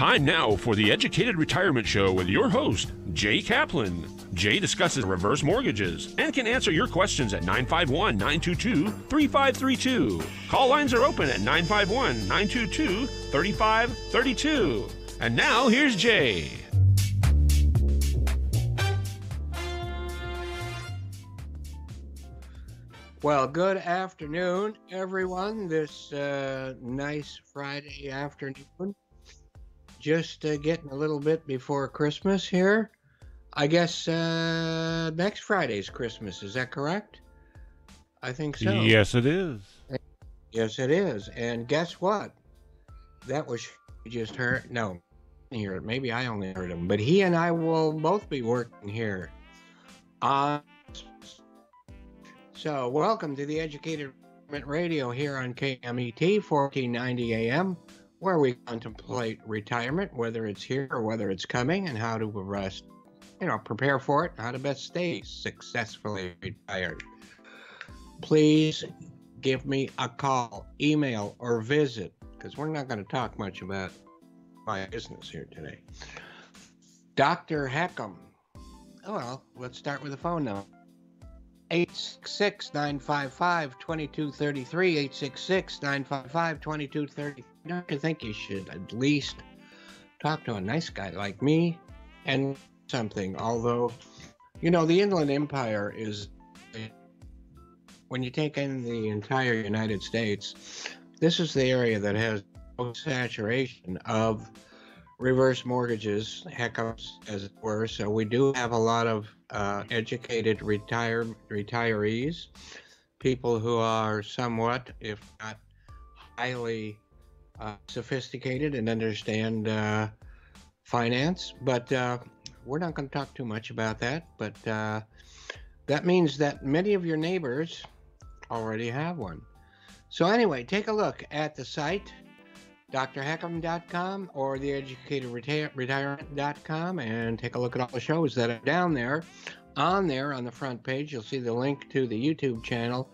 Time now for the Educated Retirement Show with your host, Jay Kaplan. Jay discusses reverse mortgages and can answer your questions at 951-922-3532. Call lines are open at 951-922-3532. And now, here's Jay. Well, good afternoon, everyone. This nice Friday afternoon. Just getting a little bit before Christmas here. I guess next Friday's Christmas. Is that correct? I think so. Yes, it is. Yes, it is. And guess what? That was you just heard. No, hear it. Maybe I only heard him. But he and I will both be working here. So welcome to the Educated Radio here on KMET 1490 AM, where we contemplate retirement, whether it's here or whether it's coming, and how to prepare for it, how to best stay successfully retired. Please give me a call, email, or visit, because we're not going to talk much about my business here today. Dr. Heckham. Well, let's start with the phone now. 866-955-2233, 866-955-2233. I think you should at least talk to a nice guy like me and something, although, the Inland Empire is, when you take in the entire United States, this is the area that has most saturation of reverse mortgages, heccups, as it were. So we do have a lot of educated retirees, people who are somewhat, if not highly sophisticated and understand finance. But we're not going to talk too much about that. But that means that many of your neighbors already have one. So anyway, take a look at the site, drheckham.com or theeducatedretirement.com, and take a look at all the shows that are down there. On the front page, you'll see the link to the YouTube channel,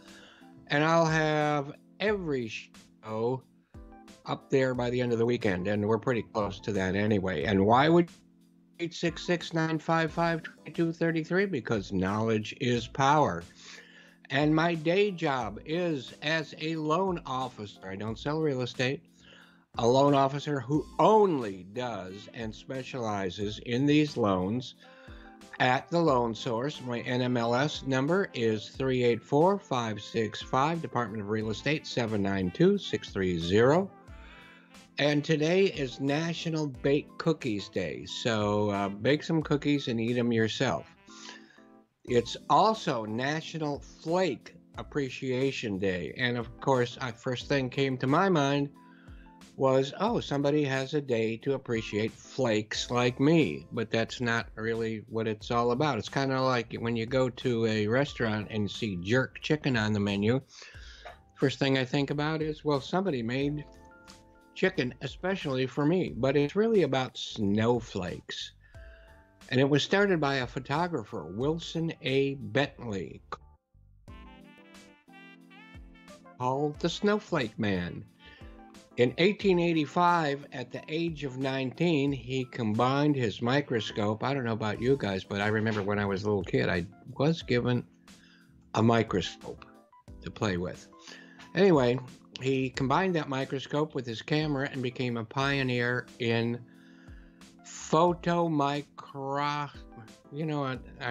and I'll have every show up there by the end of the weekend, and we're pretty close to that anyway. And why would 866-955-2233? Because knowledge is power. And my day job is as a loan officer. I don't sell real estate. A loan officer who only does and specializes in these loans at the Loan Source. My NMLS number is 384565, Department of Real Estate 792-630. And today is National Bake Cookies Day. So bake some cookies and eat them yourself. It's also National Flake Appreciation Day. And of course, first thing came to my mind was, somebody has a day to appreciate flakes like me. But that's not really what it's all about. It's kind of like when you go to a restaurant and you see jerk chicken on the menu. First thing I think about is, somebody made chicken especially for me. But it's really about snowflakes. And it was started by a photographer, Wilson A. Bentley, called the Snowflake Man. In 1885, at the age of 19, he combined his microscope. I don't know about you guys, but I remember when I was a little kid, I was given a microscope to play with. Anyway, he combined that microscope with his camera and became a pioneer in I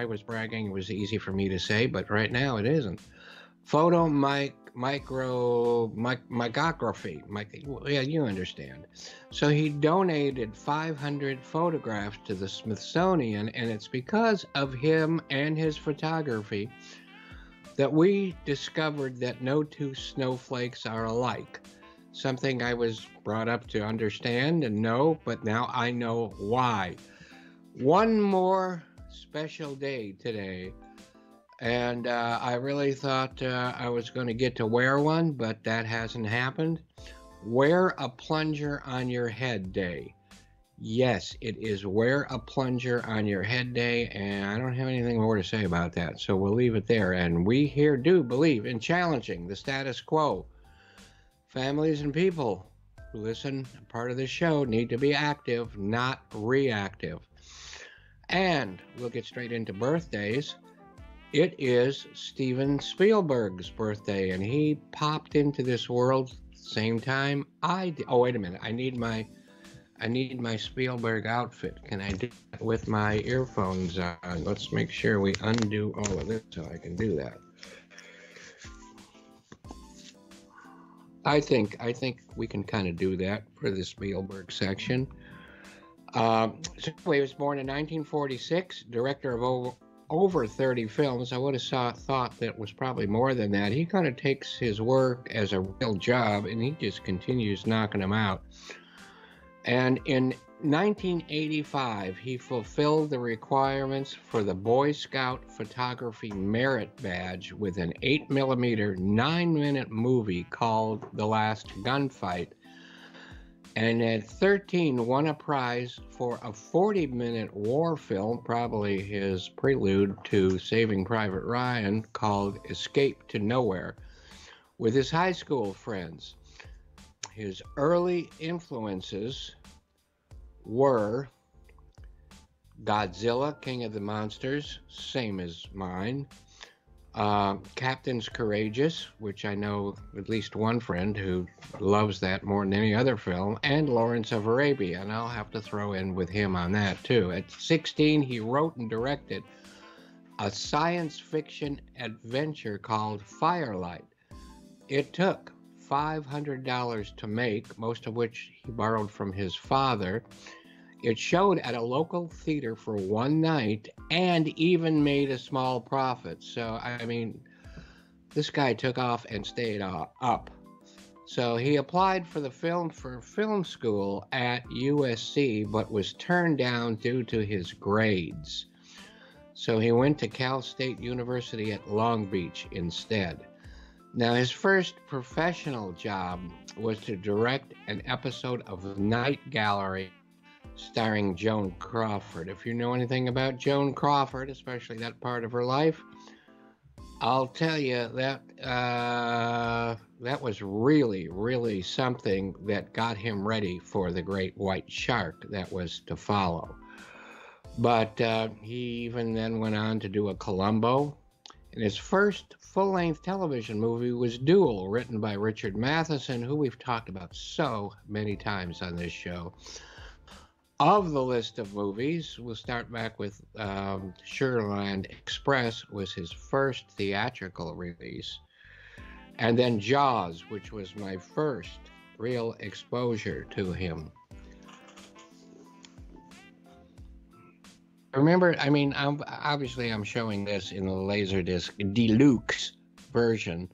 was bragging. It was easy for me to say, but right now it isn't. Micrography. Yeah, you understand. So he donated 500 photographs to the Smithsonian, and it's because of him and his photography that we discovered that no two snowflakes are alike. Something I was brought up to understand and know, but now I know why. One more special day today, and I really thought I was going to get to wear one, but that hasn't happened. Wear a plunger on your head day. Yes, it is Wear a Plunger on Your Head Day, and I don't have anything more to say about that, so we'll leave it there. And we here do believe in challenging the status quo. Families and people who listen, part of the show, need to be active, not reactive. And we'll get straight into birthdays. It is Steven Spielberg's birthday, and he popped into this world same time I did. Oh, wait a minute. I need my Spielberg outfit. Can I do that with my earphones on? Let's make sure we undo all of this so I can do that. I think we can kind of do that for the Spielberg section. So anyway, he was born in 1946, director of over 30 films. I would have thought that was probably more than that. He kind of takes his work as a real job, and he just continues knocking them out. And in 1985, he fulfilled the requirements for the Boy Scout Photography Merit Badge with an 8mm, 9-minute movie called The Last Gunfight. And at 13, won a prize for a 40-minute war film, probably his prelude to Saving Private Ryan, called Escape to Nowhere, with his high school friends. His early influences were Godzilla, King of the Monsters, same as mine, Captain's Courageous, which I know at least one friend who loves that more than any other film, and Lawrence of Arabia, and I'll have to throw in with him on that too. At 16, he wrote and directed a science fiction adventure called Firelight. It took $500 to make, most of which he borrowed from his father. It showed at a local theater for one night and even made a small profit. So, I mean, this guy took off and stayed up. So he applied for film school at USC, but was turned down due to his grades. So he went to Cal State University at Long Beach instead. Now, his first professional job was to direct an episode of Night Gallery starring Joan Crawford. If you know anything about Joan Crawford, especially that part of her life, I'll tell you that that was really, really something that got him ready for the great white shark that was to follow. But he even then went on to do a Columbo. And his first full-length television movie was Duel, written by Richard Matheson, who we've talked about so many times on this show. Of the list of movies, we'll start back with Sugarland Express was his first theatrical release. And then Jaws, which was my first real exposure to him. Remember, I mean, I'm showing this in the Laserdisc Deluxe version.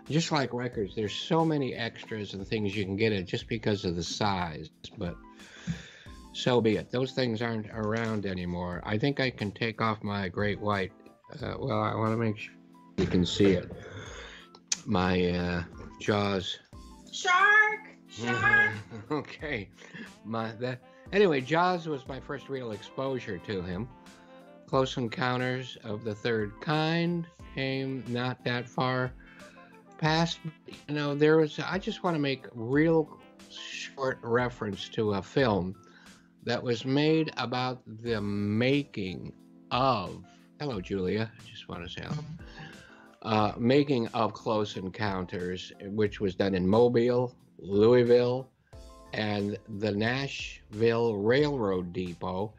Just like records, there's so many extras and things you can get it just because of the size, but so be it. Those things aren't around anymore. I think I can take off my great white. Well, I want to make sure you can see it. My Jaws. Shark! Okay. Anyway, Jaws was my first real exposure to him. Close Encounters of the Third Kind came not that far past. You know, I just want to make real short reference to a film that was made about the making of, hello, Julia, I just want to say hello. Making of Close Encounters, which was done in Mobile, Louisville, and the Nashville Railroad Depot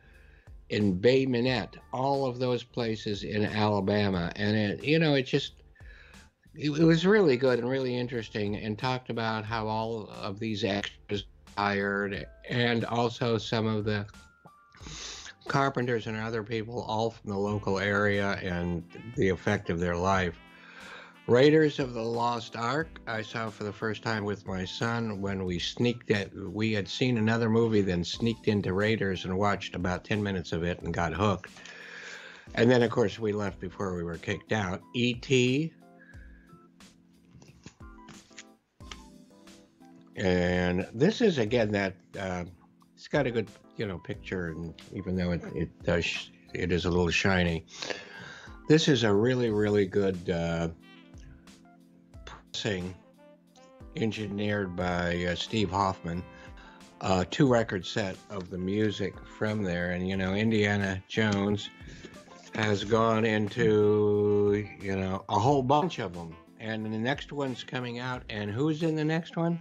in Bay Minette, all of those places in Alabama. And it was really good and really interesting, and talked about how all of these extras hired, and also some of the carpenters and other people all from the local area and the effect of their life. Raiders of the Lost Ark, I saw for the first time with my son when we had seen another movie, then sneaked into Raiders and watched about 10 minutes of it and got hooked. And then, of course, we left before we were kicked out. E.T. And this is, again, that it's got a good, picture, and even though it is a little shiny. This is a really, really good pressing engineered by Steve Hoffman. 2-record set of the music from there. And, you know, Indiana Jones has gone into, you know, a whole bunch of them. And the next one's coming out. And who's in the next one?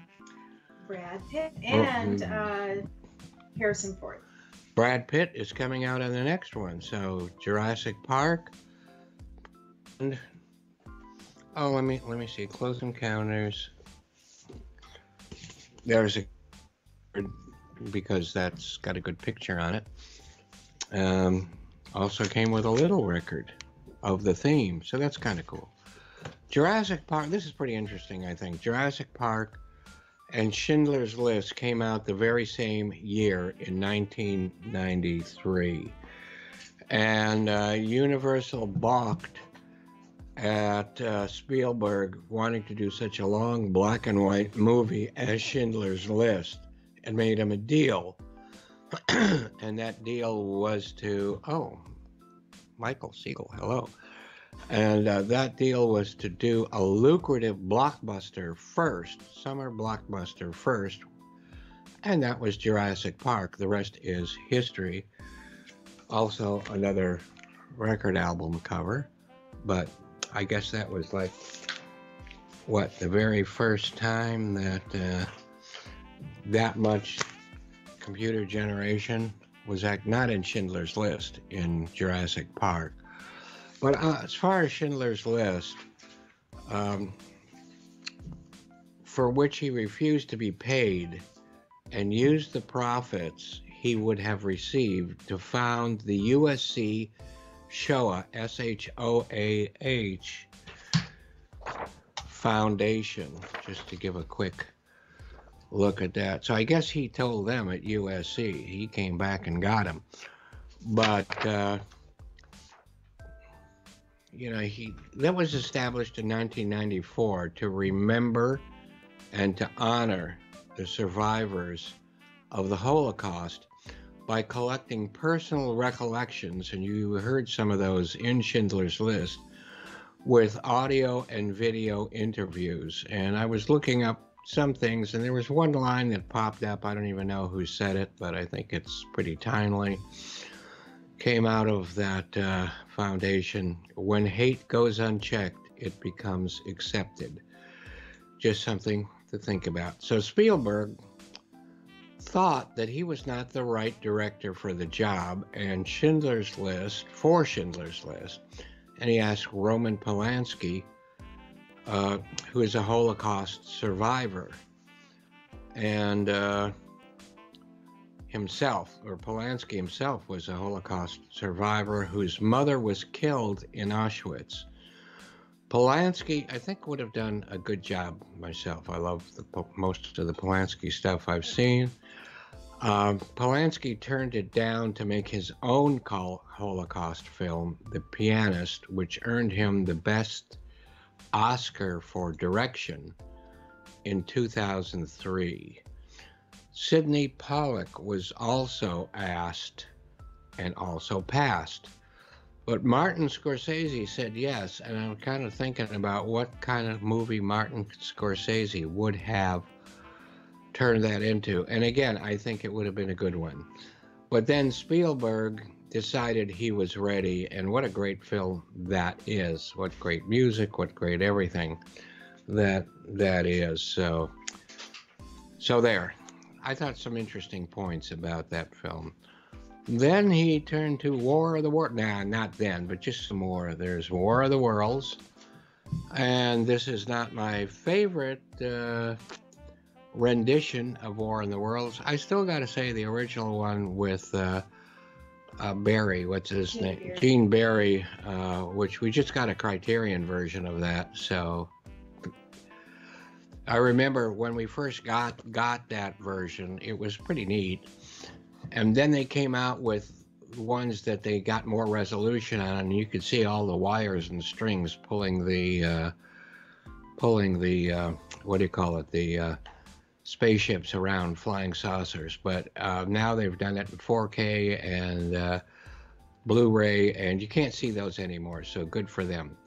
Brad Pitt and Harrison Ford. Brad Pitt is coming out in the next one. So Jurassic Park. And, oh, let me see. Close Encounters. There's a, because that's got a good picture on it. Also came with a little record of the theme, so that's kind of cool. Jurassic Park, this is pretty interesting, I think. Jurassic Park and Schindler's List came out the very same year in 1993. And Universal balked at Spielberg wanting to do such a long black and white movie as Schindler's List, and made him a deal. And that deal was to, Michael Siegel, hello. And that deal was to do a lucrative blockbuster first, summer blockbuster first, and that was Jurassic Park. The rest is history. Also another record album cover, but I guess that was like, what, the very first time that that much computer generation was not in Schindler's List, in Jurassic Park. But as far as Schindler's List, for which he refused to be paid and used the profits he would have received to found the USC Shoah, SHOAH Foundation, just to give a quick look at that. So I guess he told them at USC. He came back and got him. But, you know, that was established in 1994 to remember and to honor the survivors of the Holocaust by collecting personal recollections, and you heard some of those in Schindler's List, with audio and video interviews. And I was looking up some things, and there was one line that popped up. I don't even know who said it, but I think it's pretty timely. Came out of that foundation. When hate goes unchecked, it becomes accepted. Just something to think about. So Spielberg thought that he was not the right director for the job, and Schindler's List, and he asked Roman Polanski, who is a Holocaust survivor, and Polanski himself was a Holocaust survivor whose mother was killed in Auschwitz. Polanski, I think, would have done a good job myself. I love most of the Polanski stuff I've seen. Polanski turned it down to make his own Holocaust film, The Pianist, which earned him the Best Oscar for Direction in 2003. Sidney Pollack was also asked and also passed. But Martin Scorsese said yes, and I'm kind of thinking about what kind of movie Martin Scorsese would have turned that into. And again, I think it would have been a good one. But then Spielberg decided he was ready, and what a great film that is. What great music, what great everything that is. So there. I thought some interesting points about that film. Then he turned to War of the Worlds. Nah, not then, but just some more. There's War of the Worlds. And this is not my favorite rendition of War of the Worlds. I still got to say the original one with Barry, what's his name? Gene Barry, which we just got a Criterion version of that. So I remember when we first got that version, it was pretty neat. And then they came out with ones that they got more resolution on, and you could see all the wires and strings pulling the what do you call it, the spaceships around, flying saucers. But now they've done it in 4K and Blu-ray, and you can't see those anymore, so good for them.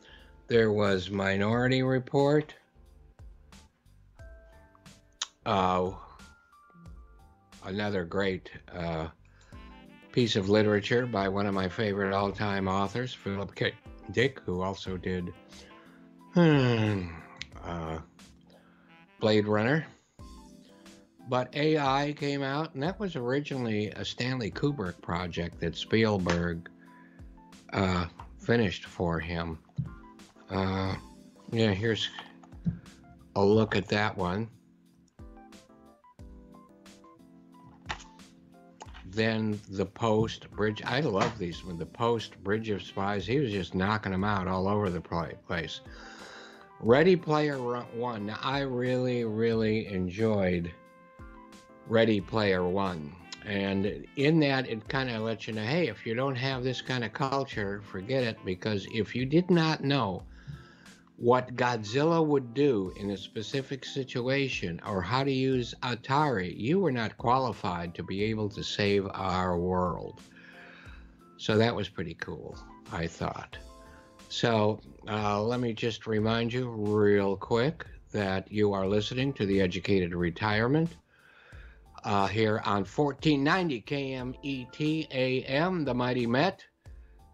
There was Minority Report. another great piece of literature by one of my favorite all-time authors, Philip K. Dick, who also did Blade Runner. But AI came out, and that was originally a Stanley Kubrick project that Spielberg finished for him. Yeah, here's a look at that one. Then The Post, Bridge. I love these one. The Post, Bridge of Spies. He was just knocking them out all over the place. Ready Player One. Now, I really, really enjoyed Ready Player One. And in that, it kind of lets you know, hey, if you don't have this kind of culture, forget it. Because if you did not know what Godzilla would do in a specific situation or how to use Atari, you were not qualified to be able to save our world. So that was pretty cool, I thought. So let me just remind you real quick that you are listening to The Educated Retirement here on 1490 KMET AM, the Mighty Met.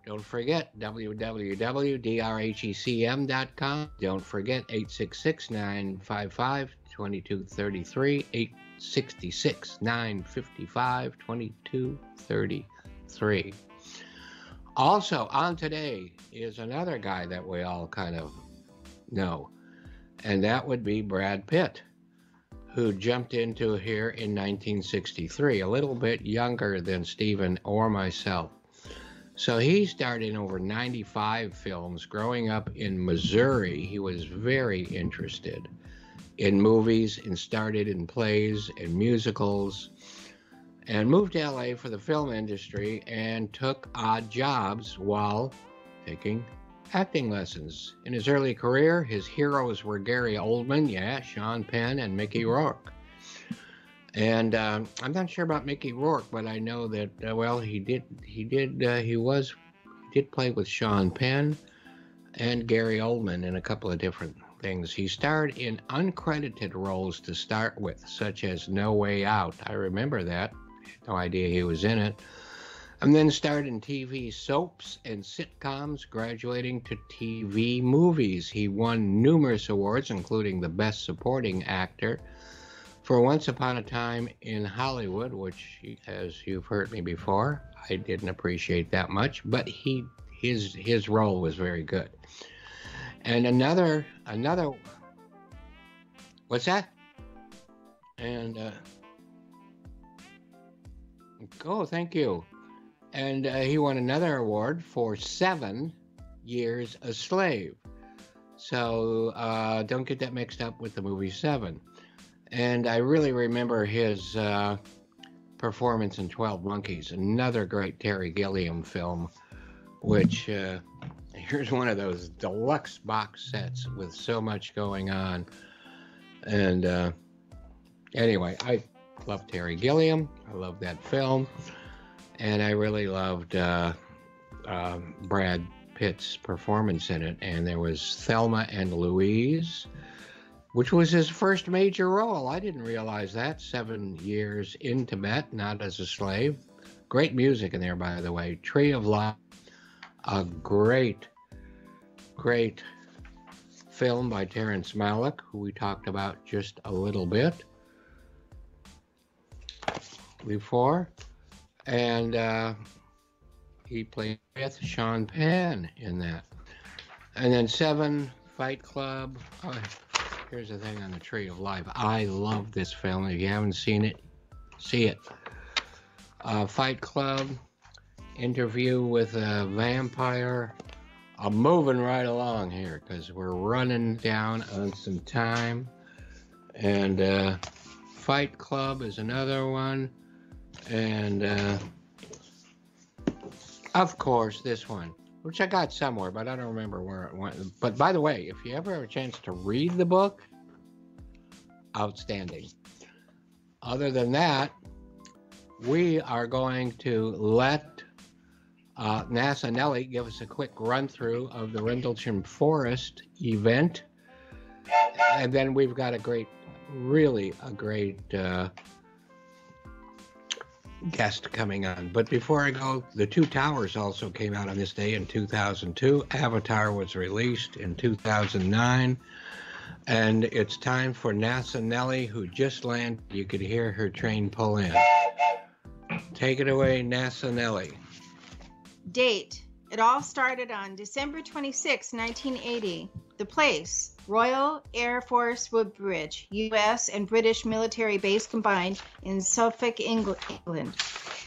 Don't forget www.drhecm.com. Don't forget 866-955-2233, 866-955-2233. Also on today is another guy that we all kind of know, and that would be Brad Pitt, who jumped into here in 1963, a little bit younger than Stephen or myself. So he starred in over 95 films. Growing up in Missouri, he was very interested in movies and started in plays and musicals and moved to LA for the film industry and took odd jobs while taking acting lessons. In his early career, his heroes were Gary Oldman, Sean Penn, and Mickey Rourke. And I'm not sure about Mickey Rourke, but I know that he did play with Sean Penn and Gary Oldman in a couple of different things. He starred in uncredited roles to start with, such as No Way Out. I remember that. I had no idea he was in it. And then starred in TV soaps and sitcoms, graduating to TV movies. He won numerous awards, including the Best Supporting Actor for Once Upon a Time in Hollywood, which, as you've heard me before, I didn't appreciate that much, but his role was very good. And another, what's that? And thank you. And he won another award for 7 Years a Slave. So don't get that mixed up with the movie Seven. And I really remember his performance in 12 Monkeys, another great Terry Gilliam film, which here's one of those deluxe box sets with so much going on. And anyway, I love Terry Gilliam. I love that film. And I really loved Brad Pitt's performance in it. And there was Thelma and Louise, which was his first major role. I didn't realize that. 7 years in Tibet, not as a slave. Great music in there, by the way. Tree of Life, a great, great film by Terrence Malick, who we talked about just a little bit before. And he played with Sean Penn in that. And then 7, Fight Club. Here's the thing on the Tree of Life. I love this film. If you haven't seen it, see it. Fight Club, Interview with a Vampire. I'm moving right along here because we're running down on some time. And Fight Club is another one. And of course, this one, which I got somewhere, but I don't remember where it went. But by the way, if you ever have a chance to read the book, outstanding. Other than that, we are going to let NASA Nellie give us a quick run through of the Rendlesham Forest event. And then we've got a great really a great guest coming on. But before I go, The Two Towers also came out on this day in 2002. Avatar was released in 2009. And it's time for NASA Nellie, who just landed. You could hear her train pull in. Take it away, NASA Nellie. Date. It all started on December 26, 1980. The place, Royal Air Force Woodbridge, U.S. and British military base combined in Suffolk, England.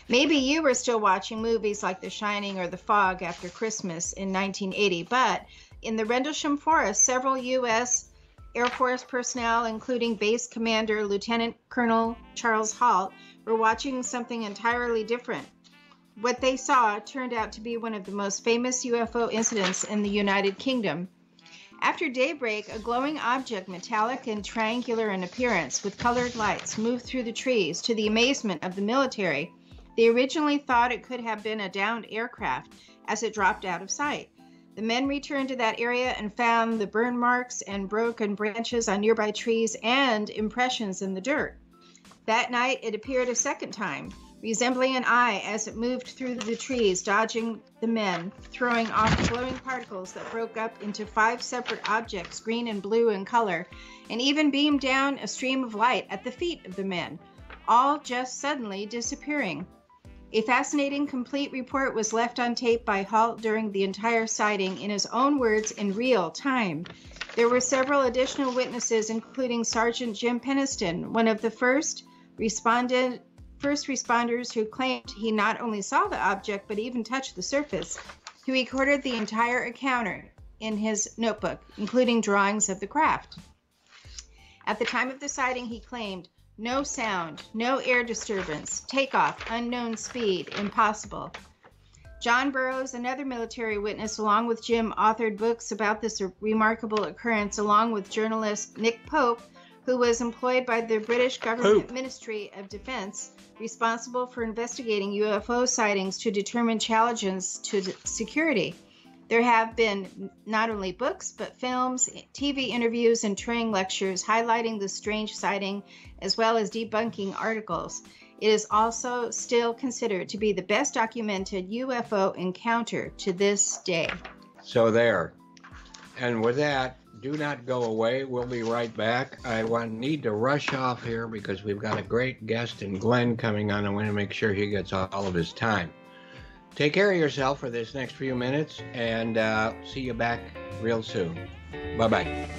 Maybe you were still watching movies like The Shining or The Fog after Christmas in 1980, but in the Rendlesham Forest, several U.S. Air Force personnel, including Base Commander Lieutenant Colonel Charles Halt, were watching something entirely different. What they saw turned out to be one of the most famous UFO incidents in the United Kingdom. After daybreak, a glowing object, metallic and triangular in appearance, with colored lights, moved through the trees. To the amazement of the military, they originally thought it could have been a downed aircraft as it dropped out of sight. The men returned to that area and found the burn marks and broken branches on nearby trees and impressions in the dirt. That night, it appeared a second time, resembling an eye as it moved through the trees, dodging the men, throwing off glowing particles that broke up into 5 separate objects, green and blue in color, and even beamed down a stream of light at the feet of the men, all just suddenly disappearing. A fascinating, complete report was left on tape by Halt during the entire sighting, in his own words, in real time. There were several additional witnesses, including Sergeant Jim Peniston, one of the first responders who claimed he not only saw the object, but even touched the surface. He recorded the entire encounter in his notebook, including drawings of the craft. At the time of the sighting, he claimed, "No sound, no air disturbance, takeoff, unknown speed, impossible." John Burroughs, another military witness, along with Jim, authored books about this remarkable occurrence, along with journalist Nick Pope, who was employed by the British Government Ministry of Defense, responsible for investigating UFO sightings to determine challenges to security. There have been not only books, but films, TV interviews, and training lectures highlighting the strange sighting, as well as debunking articles. It is also still considered to be the best documented UFO encounter to this day. So there. And with that, do not go away. We'll be right back. I need to rush off here because we've got a great guest in Glenn coming on. I want to make sure he gets all of his time. Take care of yourself for this next few minutes, and see you back real soon. Bye-bye.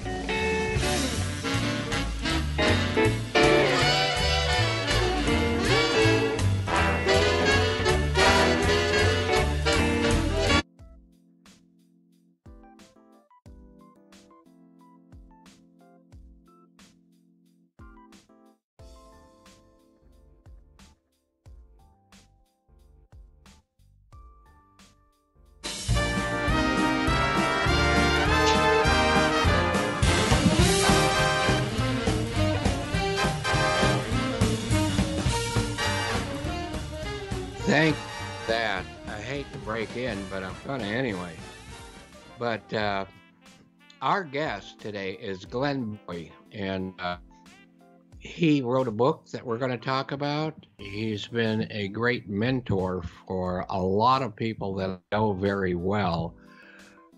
Thank that. I hate to break in, but I'm gonna anyway. But our guest today is Glenn Bowie, and he wrote a book that we're going to talk about. He's been a great mentor for a lot of people that I know very well.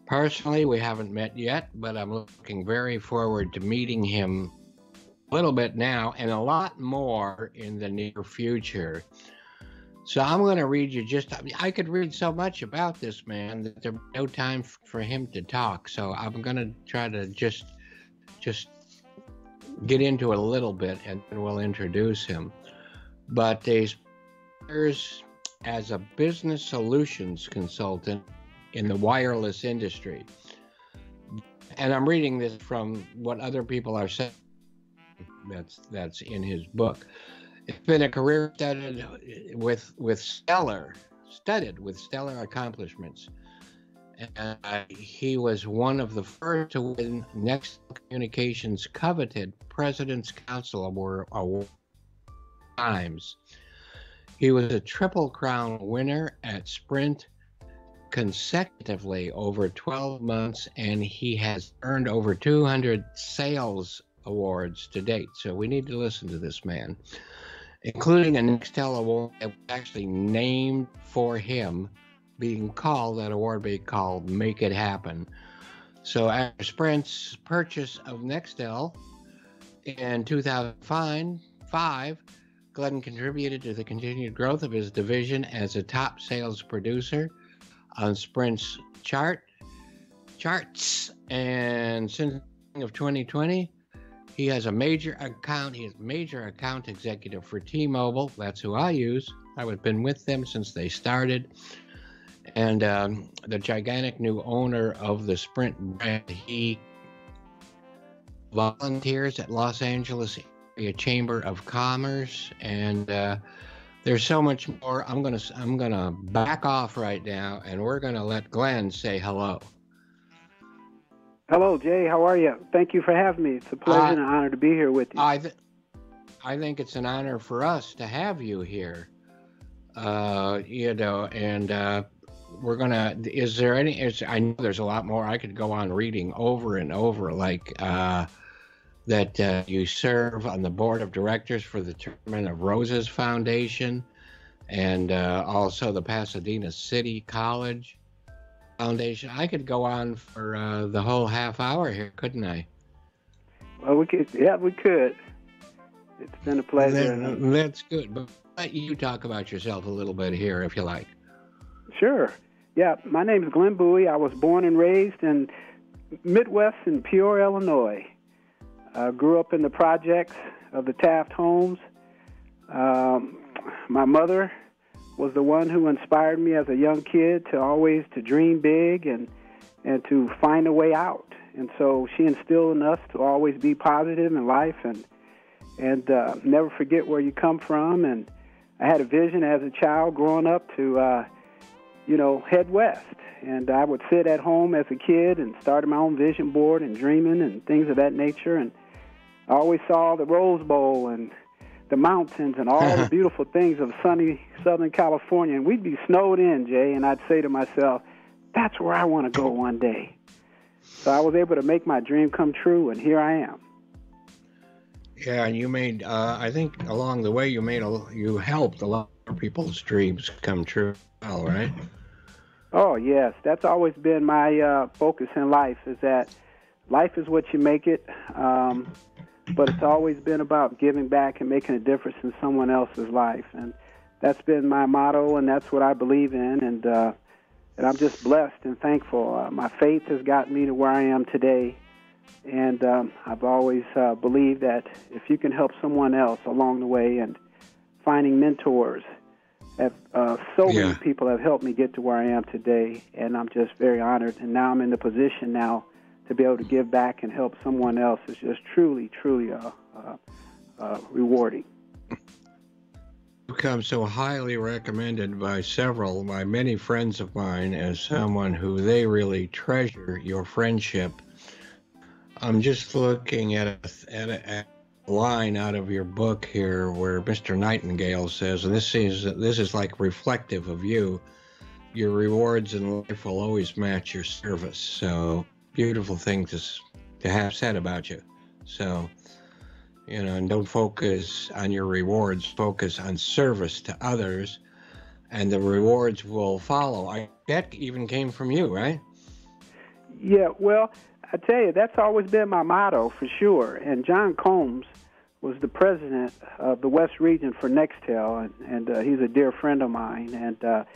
Personally, we haven't met yet, but I'm looking very forward to meeting him a little bit now and a lot more in the near future. So I'm going to read you I could read so much about this man that there's no time for him to talk. So I'm going to try to just get into it a little bit, and then we'll introduce him. But he's as a business solutions consultant in the wireless industry. And I'm reading this from what other people are saying. That's in his book. It's been a career studded with stellar accomplishments. And he was one of the first to win Next Communications' coveted President's Council Award times. He was a Triple Crown winner at Sprint consecutively over 12 months, and he has earned over 200 sales awards to date. So we need to listen to this man, including a Nextel award that was actually named for him, being called, that award being called Make It Happen. So after Sprint's purchase of Nextel in 2005, Glenn contributed to the continued growth of his division as a top sales producer on Sprint's charts. And since of 2020, he has a major account. He is major account executive for T-Mobile. That's who I use. I've been with them since they started. And the gigantic new owner of the Sprint brand, he volunteers at Los Angeles Area Chamber of Commerce, and there's so much more. I'm gonna back off right now, and we're gonna let Glenn say hello. Hello, Jay. How are you? Thank you for having me. It's a pleasure and an honor to be here with you. I think it's an honor for us to have you here. We're gonna. Is there any? I know there's a lot more. I could go on reading over and over, like that you serve on the board of directors for the Tournament of Roses Foundation, and also the Pasadena City College Foundation. I could go on for the whole half hour here, couldn't I? Well, we could. Yeah, we could. It's been a pleasure. That's good. But let you talk about yourself a little bit here, if you like. Sure. Yeah, my name is Glenn Bowie. I was born and raised in Midwest in Peoria, Illinois. Grew up in the projects of the Taft homes. My mother was the one who inspired me as a young kid to always to dream big and to find a way out. And so she instilled in us to always be positive in life and never forget where you come from. And I had a vision as a child growing up to head west. And I would sit at home as a kid and started my own vision board and dreaming and things of that nature. And I always saw the Rose Bowl and the mountains and all the beautiful things of sunny Southern California. And we'd be snowed in, Jay, and I'd say to myself, that's where I want to go one day. So I was able to make my dream come true, and here I am. Yeah, and you made, I think along the way, you helped a lot of people's dreams come true, well, right? Oh, yes. That's always been my focus in life, is that life is what you make it, but it's always been about giving back and making a difference in someone else's life. And that's been my motto, and that's what I believe in, and I'm just blessed and thankful. My faith has gotten me to where I am today, and I've always believed that if you can help someone else along the way, and finding mentors, many people have helped me get to where I am today, and I'm just very honored. And now I'm in the position now to be able to give back and help someone else is just truly, truly rewarding. Become so highly recommended by many friends of mine as someone who they really treasure your friendship. I'm just looking at a line out of your book here where Mr. Nightingale says, and this is like reflective of you, your rewards in life will always match your service. So beautiful thing to have said about you. So, and don't focus on your rewards, focus on service to others, and the rewards will follow. That even came from you, right? Yeah, well, I tell you, that's always been my motto for sure. And John Combs was the president of the West Region for Nextel, and he's a dear friend of mine. And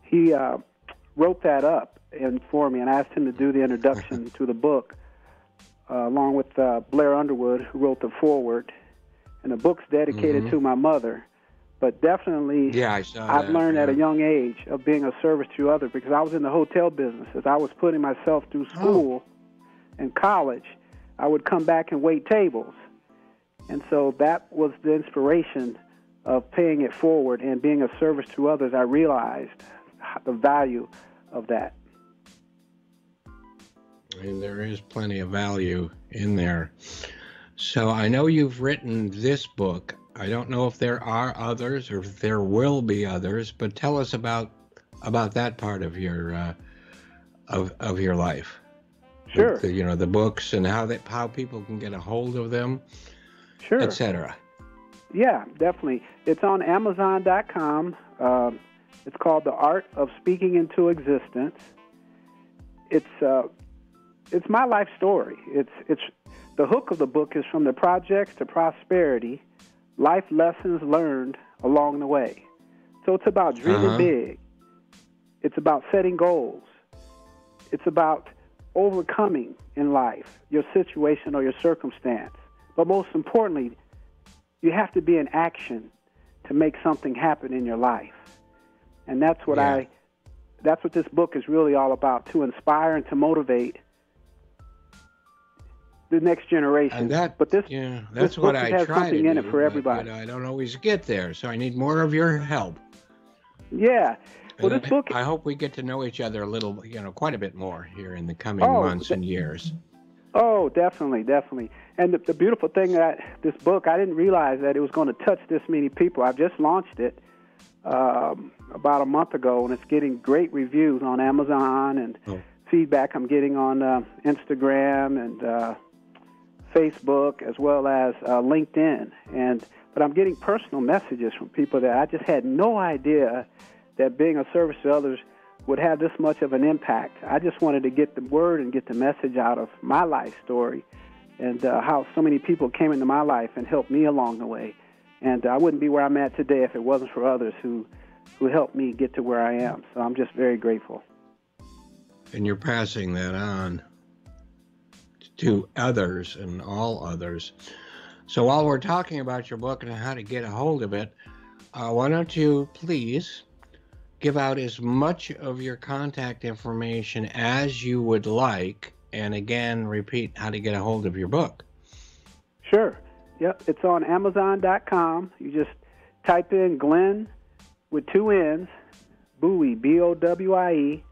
he wrote that up for me, and I asked him to do the introduction to the book, along with Blair Underwood, who wrote the foreword. And the book's dedicated to my mother. But definitely, I've learned at a young age of being of service to others, because I was in the hotel business. As I was putting myself through school and college, I would come back and wait tables. And so that was the inspiration of paying it forward and being of service to others. I realized the value of that. And there is plenty of value in there. So I know you've written this book. I don't know if there are others or if there will be others, but tell us about that part of your of your life. Sure. With the books and how people can get a hold of them, Sure. etc. Yeah, definitely. It's on Amazon.com. It's called The Art of Speaking into Existence. It's my life story. It's the hook of the book is from the projects to prosperity, life lessons learned along the way. So it's about dreaming big. It's about setting goals. It's about overcoming in life your situation or your circumstance. But most importantly, you have to be in action to make something happen in your life. And that's what that's what this book is really all about, to inspire and to motivate the next generation. And but this what book I has try something to in do, it for everybody. But I don't always get there, so I need more of your help. Yeah. Well, And this book. I hope we get to know each other a little, quite a bit more here in the coming months and years. Oh, definitely, definitely. And the beautiful thing that this book, I didn't realize that it was going to touch this many people. I've just launched it about a month ago, and it's getting great reviews on Amazon and feedback I'm getting on Instagram and Facebook, as well as LinkedIn. But I'm getting personal messages from people that I just had no idea that being of service to others would have this much of an impact. I just wanted to get the word and get the message out of my life story and how so many people came into my life and helped me along the way. And I wouldn't be where I'm at today if it wasn't for others who helped me get to where I am. So I'm just very grateful. And you're passing that on to others and all others. So while we're talking about your book and how to get a hold of it, why don't you please give out as much of your contact information as you would like, and again, repeat how to get a hold of your book. Sure. Yep, it's on Amazon.com. You just type in Glenn with 2 N's, Bowie, B-O-W-I-E,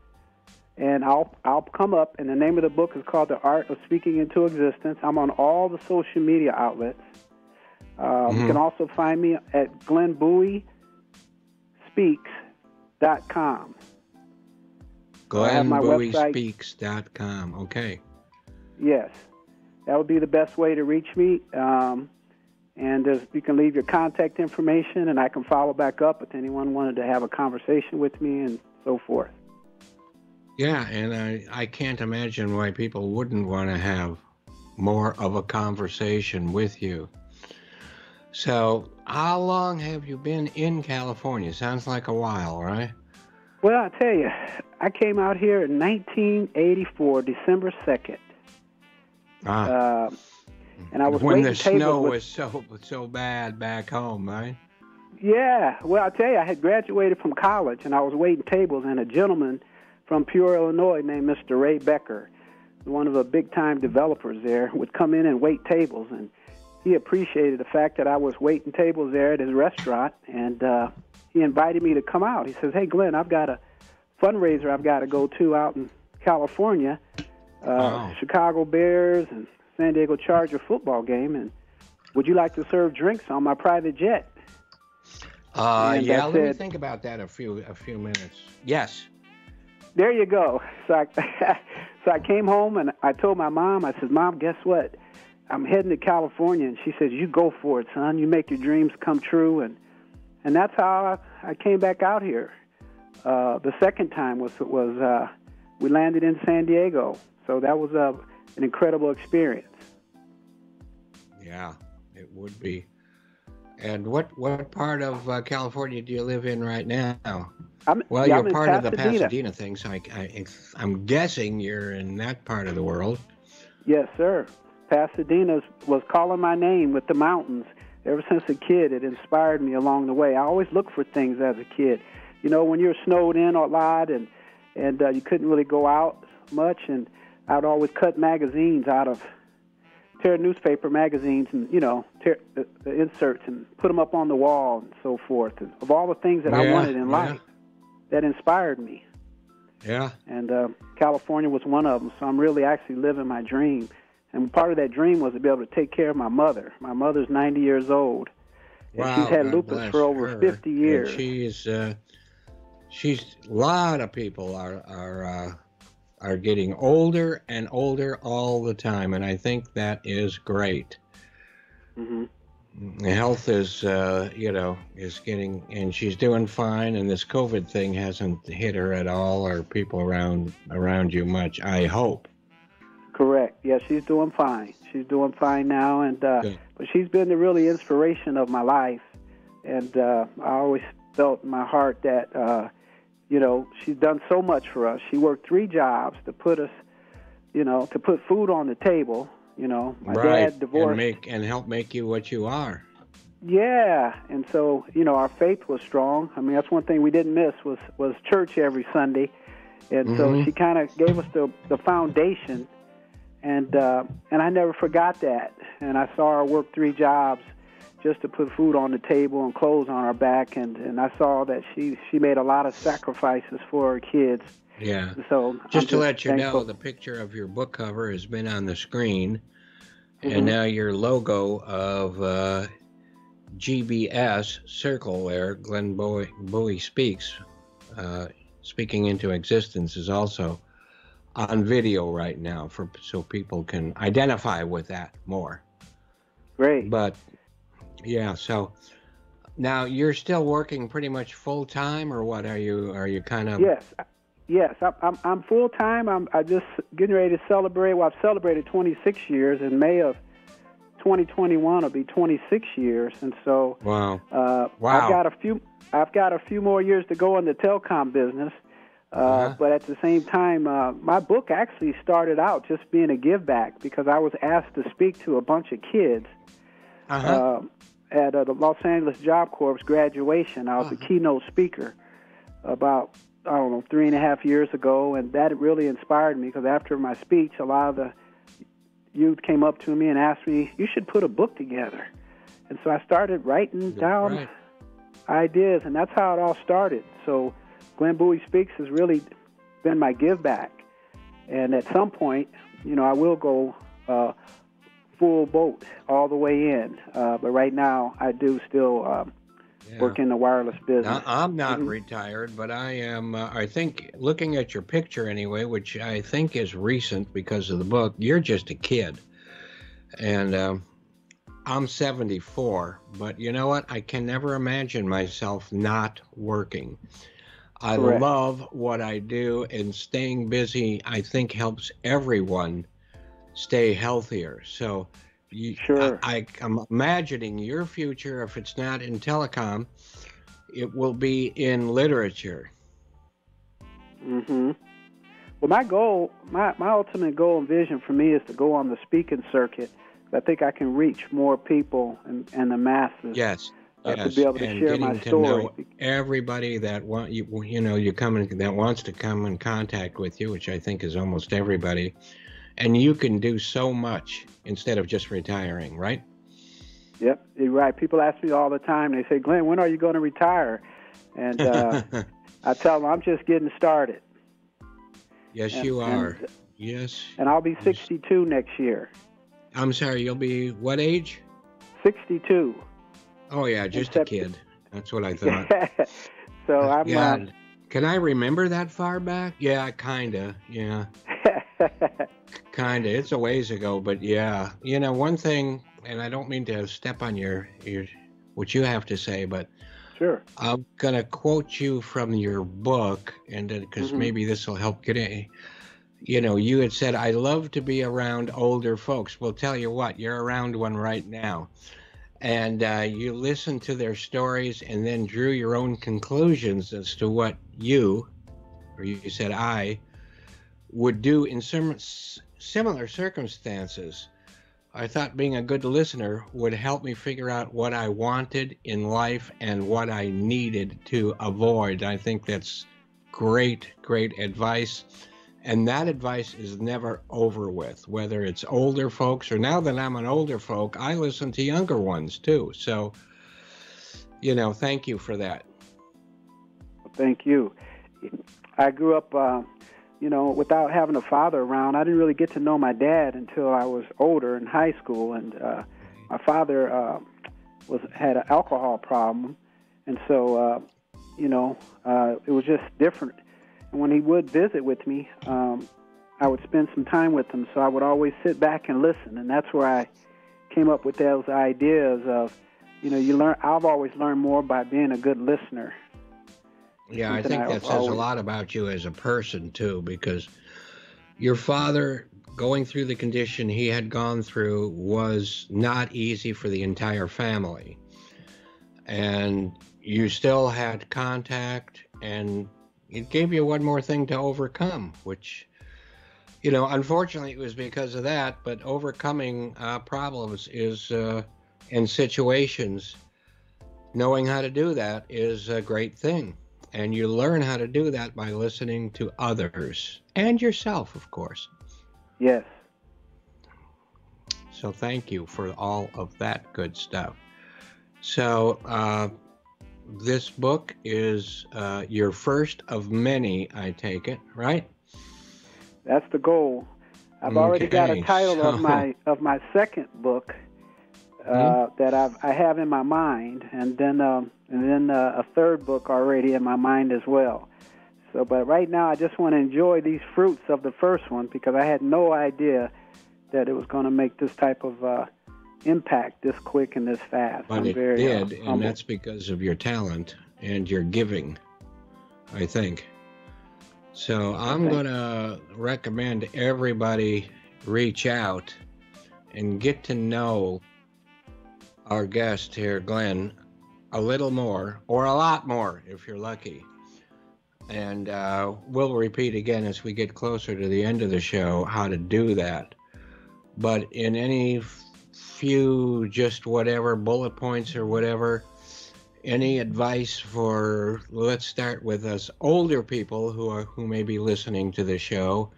and I'll come up, and the name of the book is called The Art of Speaking into Existence. I'm on all the social media outlets. You can also find me at GlennBowieSpeaks.com. GlennBowieSpeaks.com. Okay. Yes. That would be the best way to reach me. And you can leave your contact information, and I can follow back up if anyone wanted to have a conversation with me and so forth. Yeah, and I can't imagine why people wouldn't want to have more of a conversation with you. So, how long have you been in California? Sounds like a while, right? Well, I tell you, I came out here in 1984, December 2nd. And I was when waiting the snow was so bad back home, right? Yeah, well, I tell you, I had graduated from college, and I was waiting tables, and a gentleman from Peoria, Illinois, named Mr. Ray Becker, one of the big-time developers there, would come in and wait tables, and he appreciated the fact that I was waiting tables there at his restaurant, and he invited me to come out. He says, "Hey, Glenn, I've got a fundraiser I've got to go to out in California, Chicago Bears and San Diego Charger football game, and would you like to serve drinks on my private jet?" Let me think about that a few minutes. Yes. There you go. So I came home and I told my mom, I said, "Mom, guess what? I'm heading to California." And she says, "You go for it, son. You make your dreams come true." And that's how I came back out here. The second time was we landed in San Diego. So that was an incredible experience. Yeah, it would be. And what part of California do you live in right now? You're part of the Pasadena thing, so I'm guessing you're in that part of the world. Yes, sir. Pasadena was calling my name with the mountains. Ever since a kid, it inspired me along the way. I always looked for things as a kid. You know, when you're snowed in a lot and you couldn't really go out much, and I'd always cut magazines tear newspaper magazines and, tear the inserts and put them up on the wall and so forth. And of all the things that I wanted in life, that inspired me. Yeah. And California was one of them. So I'm really actually living my dream. And part of that dream was to be able to take care of my mother. My mother's 90 years old. And wow, she's had God lupus for over 50 years. And she's a lot of people are are getting older and older all the time, and I think that is great. Hmm. Health is, is getting, and she's doing fine, and this COVID thing hasn't hit her at all, or people around you much, I hope. Correct. Yeah, she's doing fine. She's doing fine now, and Good. but she's been the really inspiration of my life, and I always felt in my heart that she's done so much for us. She worked 3 jobs to put us, to put food on the table. My Right, dad divorced. and help make you what you are. Yeah, and so our faith was strong. I mean, that's one thing we didn't miss was church every Sunday, and so she kind of gave us the foundation, and I never forgot that. And I saw her work 3 jobs just to put food on the table and clothes on our back, and I saw that she made a lot of sacrifices for her kids. Yeah. So just to let you thankful. know, the picture of your book cover has been on the screen, and now your logo of GBS circle there, Glenn Bowie speaks, speaking into existence, is also on video right now so people can identify with that more. Great. But yeah, so now you're still working pretty much full time, or what? Are you kind of? Yes. I'm full time. I just getting ready to celebrate. Well, I've celebrated 26 years. In May of 2021 will be 26 years, and so wow. I've got a few more years to go in the telecom business. But at the same time, my book actually started out just being a give back because I was asked to speak to a bunch of kids at the Los Angeles Job Corps graduation. I was a keynote speaker about 3.5 years ago, and that really inspired me because after my speech, a lot of the youth came up to me and asked me, "You should put a book together." And so I started writing down ideas, and that's how it all started. So Glenn Bowie Speaks has really been my give back. And at some point, I will go full boat all the way in. But right now, I do still work in the wireless business. Now, I'm not retired, but I am, I think, looking at your picture anyway, which I think is recent because of the book, you're just a kid. And I'm 74, but you know what? I can never imagine myself not working. I love what I do, and staying busy, I think, helps everyone stay healthier. So I'm imagining your future, if it's not in telecom, it will be in literature. Well, my goal, my ultimate goal and vision for me is to go on the speaking circuit. I think I can reach more people and the masses. Yes. To be able to share my story. Know everybody that that wants to come in contact with you, which I think is almost everybody, and you can do so much instead of just retiring, right? Yep, you're right. People ask me all the time. They say, "Glenn, when are you going to retire?" And I tell them I'm just getting started. Yes, you are. Yes. And I'll be 62 next year. I'm sorry, you'll be what age? 62. Oh, yeah, just a kid. That's what I thought. So I'm... Can I remember that far back? Yeah, kind of, yeah. Kind of. It's a ways ago, but yeah. One thing, and I don't mean to step on your what you have to say, but sure. I'm going to quote you from your book, and because maybe this will help get in. You had said, "I love to be around older folks." Well, tell you what, you're around one right now. And you listened to their stories and then drew your own conclusions as to what you said I, would do in similar circumstances. I thought being a good listener would help me figure out what I wanted in life and what I needed to avoid. I think that's great advice. And that advice is never over with, whether it's older folks or now that I'm an older folk, I listen to younger ones too. So, thank you for that. Thank you. I grew up, without having a father around. I didn't really get to know my dad until I was older in high school. And my father had an alcohol problem. And so, it was just different. And when he would visit with me, I would spend some time with them, so I would always sit back and listen, and that's where I came up with those ideas of, I've always learned more by being a good listener. Yeah, I think that says a lot about you as a person, too, because your father, going through the condition he had gone through, was not easy for the entire family. And you still had contact, and it gave you one more thing to overcome, which, unfortunately it was because of that, but overcoming problems is, in situations, knowing how to do that is a great thing. And you learn how to do that by listening to others and yourself, of course. Yes. So thank you for all of that good stuff. So this book is your first of many, I take it, right? That's the goal. I've already got a title of my second book that I have in my mind, and then a third book already in my mind as well. So, but right now I just want to enjoy these fruits of the first one, because I had no idea that it was going to make this type of impact this quick and this fast. But it did, and that's because of your talent and your giving, I think. So I'm going to recommend everybody reach out and get to know our guest here, Glenn, a little more, or a lot more if you're lucky. And we'll repeat again as we get closer to the end of the show how to do that. But in any few, just whatever, bullet points or whatever, any advice for, let's start with us older people who may be listening to the show.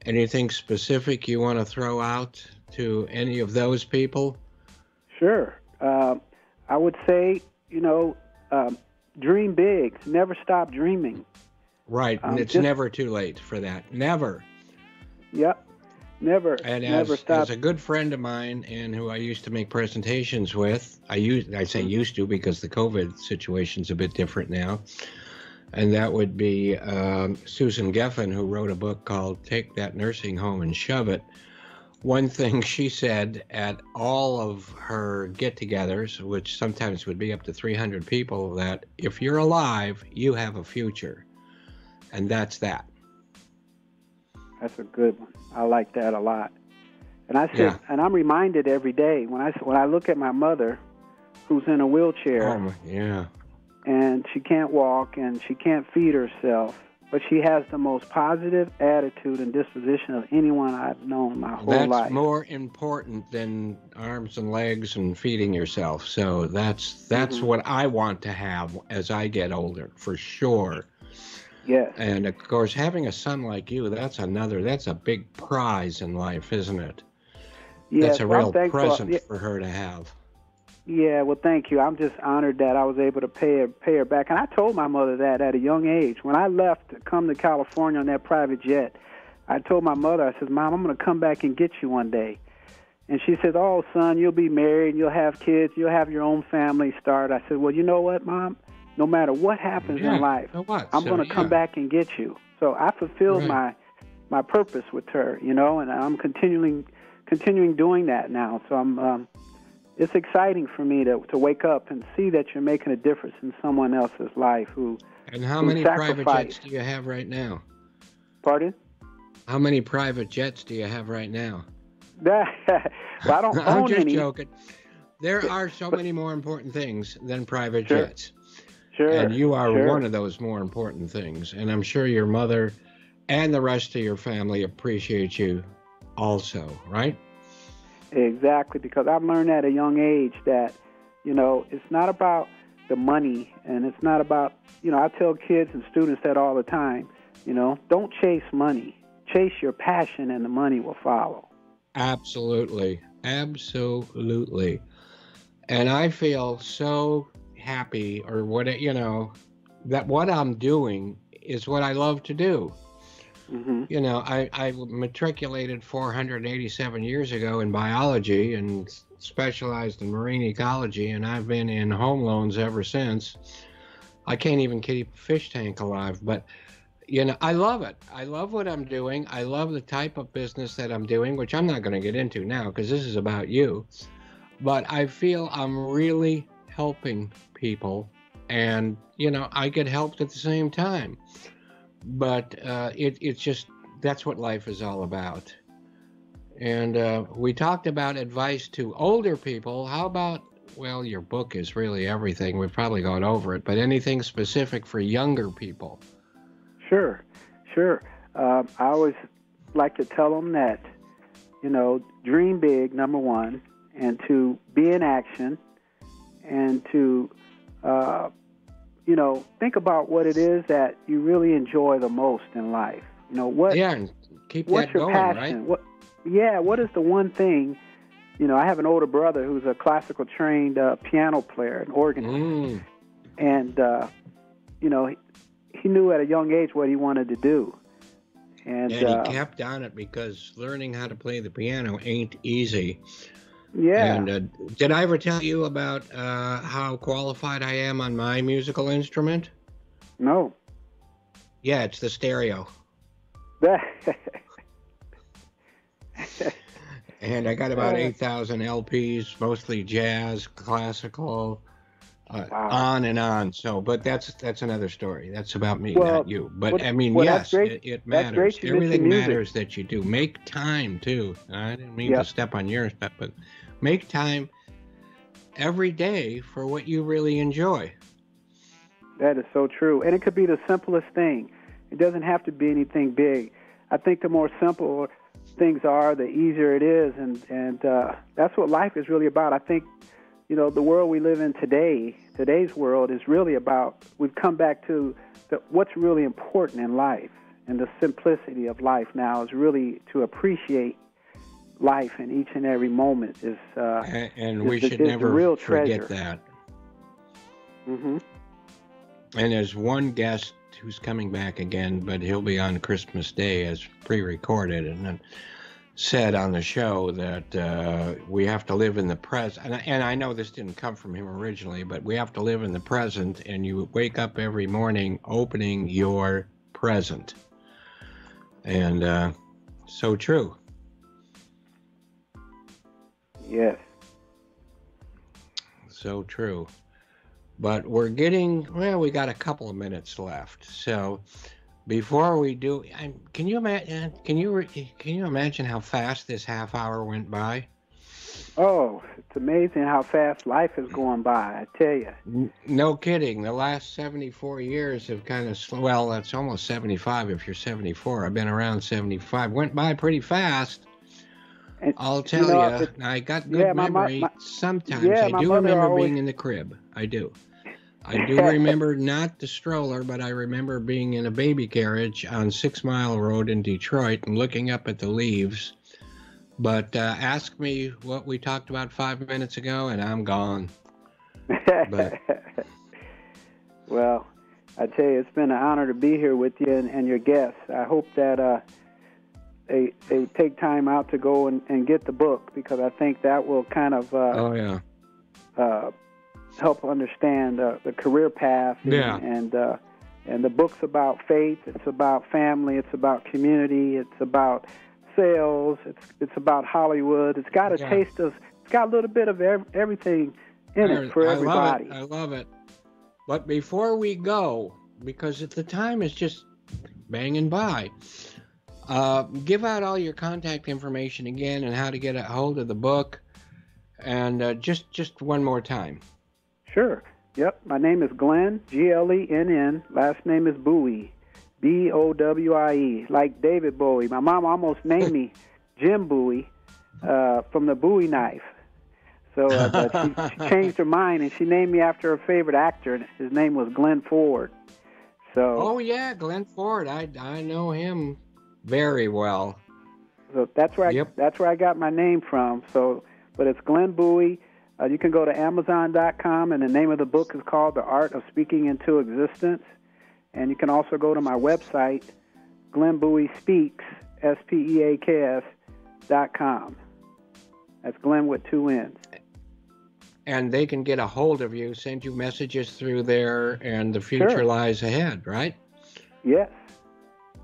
Anything specific you want to throw out to any of those people? Sure. I would say, dream big. Never stop dreaming. Right. And it's never too late for that. Never. Yep. Never. And never stop. As a good friend of mine and who I used to make presentations with, I say used to because the COVID situation's a bit different now. And that would be Susan Geffen, who wrote a book called Take That Nursing Home and Shove It. One thing she said at all of her get-togethers, which sometimes would be up to 300 people, that if you're alive, you have a future. And that's that. That's a good one. I like that a lot. And I said, and I'm reminded every day when I look at my mother, who's in a wheelchair, and she can't walk and she can't feed herself, but she has the most positive attitude and disposition of anyone I've known my whole life. That's more important than arms and legs and feeding yourself. So that's what I want to have as I get older, for sure. Yes. And of course, having a son like you, that's a big prize in life, isn't it? Yes, that's a real present for her to have. Yeah, well, thank you. I'm just honored that I was able to pay her back. And I told my mother that at a young age. When I left to come to California on that private jet, I told my mother, I said, Mom, I'm going to come back and get you one day. And she said, oh, son, you'll be married, and you'll have kids, you'll have your own family start. I said, well, you know what, Mom? No matter what happens in life, I'm going to come back and get you. So I fulfilled my purpose with her, and I'm continuing doing that now. So it's exciting for me to wake up and see that you're making a difference in someone else's life And how many private jets do you have right now? Pardon? How many private jets do you have right now? Well, I don't own I'm just any. joking. There are so many more important things than private jets. Sure. And you are one of those more important things. And I'm sure your mother and the rest of your family appreciate you also, right? Exactly, because I've learned at a young age that, it's not about the money, and it's not about, I tell kids and students that all the time, don't chase money. Chase your passion and the money will follow. Absolutely. Absolutely. And I feel so happy, or that what I'm doing is what I love to do. Mm-hmm. I matriculated 487 years ago in biology and specialized in marine ecology, and I've been in home loans ever since. I can't even keep a fish tank alive, but you know, I love it. I love what I'm doing. I love the type of business that I'm doing, which I'm not going to get into now because this is about you. But I feel I'm really helping people, and you know, I get helped at the same time. But it's just that's what life is all about. And we talked about advice to older people. How about, well, your book is really everything. We've probably gone over it, but anything specific for younger people? Sure. I always like to tell them that, you know, dream big, number one, and to be in action, and to, you know, think about what it is that you really enjoy the most in life. You know, what? Yeah, and keep what's that your going, passion? right? What is the one thing? You know, I have an older brother who's a classical trained piano player, an organist, and you know, he knew at a young age what he wanted to do, and he kept on it because learning how to play the piano ain't easy. Yeah. And did I ever tell you about how qualified I am on my musical instrument? No. Yeah, it's the stereo. And I got about 8,000 LPs, mostly jazz, classical, wow. on and on. So, but that's another story. That's about me, not you. But I mean, well, yes, it matters. Everything music. matters that you do. Make time too. I didn't mean to step on your step, but make time every day for what you really enjoy. That is so true. And it could be the simplest thing. It doesn't have to be anything big. I think the more simple things are, the easier it is, and that's what life is really about. I think, you know, the world we live in today's world is really about, we've come back to what's really important in life, and the simplicity of life now is really to appreciate life in each and every moment is and we should the never real forget treasure. that. Mm-hmm. And there's one guest who's coming back again, but he'll be on Christmas Day as pre-recorded, and then said on the show that we have to live in the present. And I know this didn't come from him originally, but we have to live in the present, and you wake up every morning opening your present. And so true. Yes. So true. But we're getting, well, we got a couple of minutes left. So before we do, can you imagine how fast this half hour went by? Oh, it's amazing how fast life is going by, I tell you. No kidding. The last 74 years have kind of, well, that's almost 75 if you're 74. I've been around 75. Went by pretty fast. And, I'll tell you, I got good memory. Sometimes I do remember being in the crib. I do. I do remember not the stroller, but I remember being in a baby carriage on 6 Mile Road in Detroit and looking up at the leaves. But ask me what we talked about 5 minutes ago, and I'm gone. But. Well, I tell you, it's been an honor to be here with you and your guests. I hope that they take time out to go and get the book, because I think that will kind of help understand the career path. And the book's about faith. It's about family. It's about community. It's about sales. It's about Hollywood. It's got a taste of. It's got a little bit of everything in it for everybody. I love it. But before we go, because the time is just banging by, give out all your contact information again and how to get a hold of the book, and just one more time. Sure. Yep. My name is Glenn, Glenn. Last name is Bowie, Bowie, like David Bowie. My mom almost named me Jim Bowie from the Bowie knife. So but she changed her mind, and she named me after her favorite actor, and his name was Glenn Ford. So. Oh yeah, Glenn Ford. I know him very well. So that's where I got my name from. So, but it's Glenn Bowie. You can go to Amazon.com, and the name of the book is called The Art of Speaking into Existence. And you can also go to my website, Glenn Bowie Speaks, SPEAKS.com. That's Glenn with 2 N's. And they can get a hold of you, send you messages through there, and the future lies ahead, right? Yes.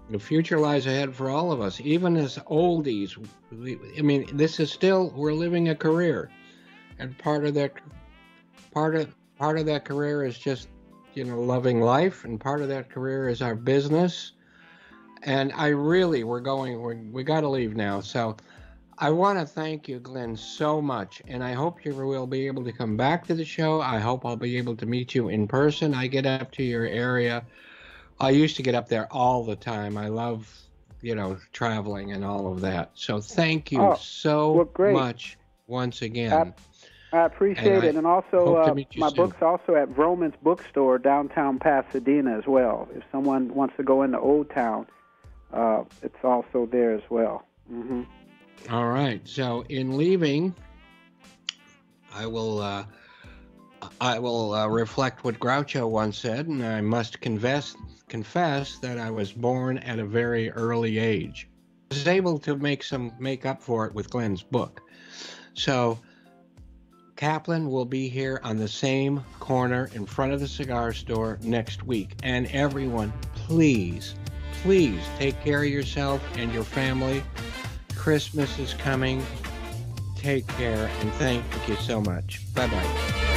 The future lies ahead for all of us, even as oldies. I mean, this is still, we're living a career, and part of that career is just, loving life, and part of that career is our business. And we got to leave now. So I want to thank you, Glenn, so much, and I hope you will be able to come back to the show. I hope I'll be able to meet you in person. I get up to your area. I used to get up there all the time. I love, traveling and all of that. So thank you much once again. I appreciate it. And also, my book's also at Vroman's Bookstore, downtown Pasadena as well. If someone wants to go into Old Town, it's also there as well. Mm-hmm. All right. So in leaving, I will reflect what Groucho once said, and I must confess that I was born at a very early age. I was able to make up for it with Glenn's book. So Kaplan will be here on the same corner in front of the cigar store next week. And everyone, please take care of yourself and your family. Christmas is coming. Take care, and thank you so much. Bye-bye.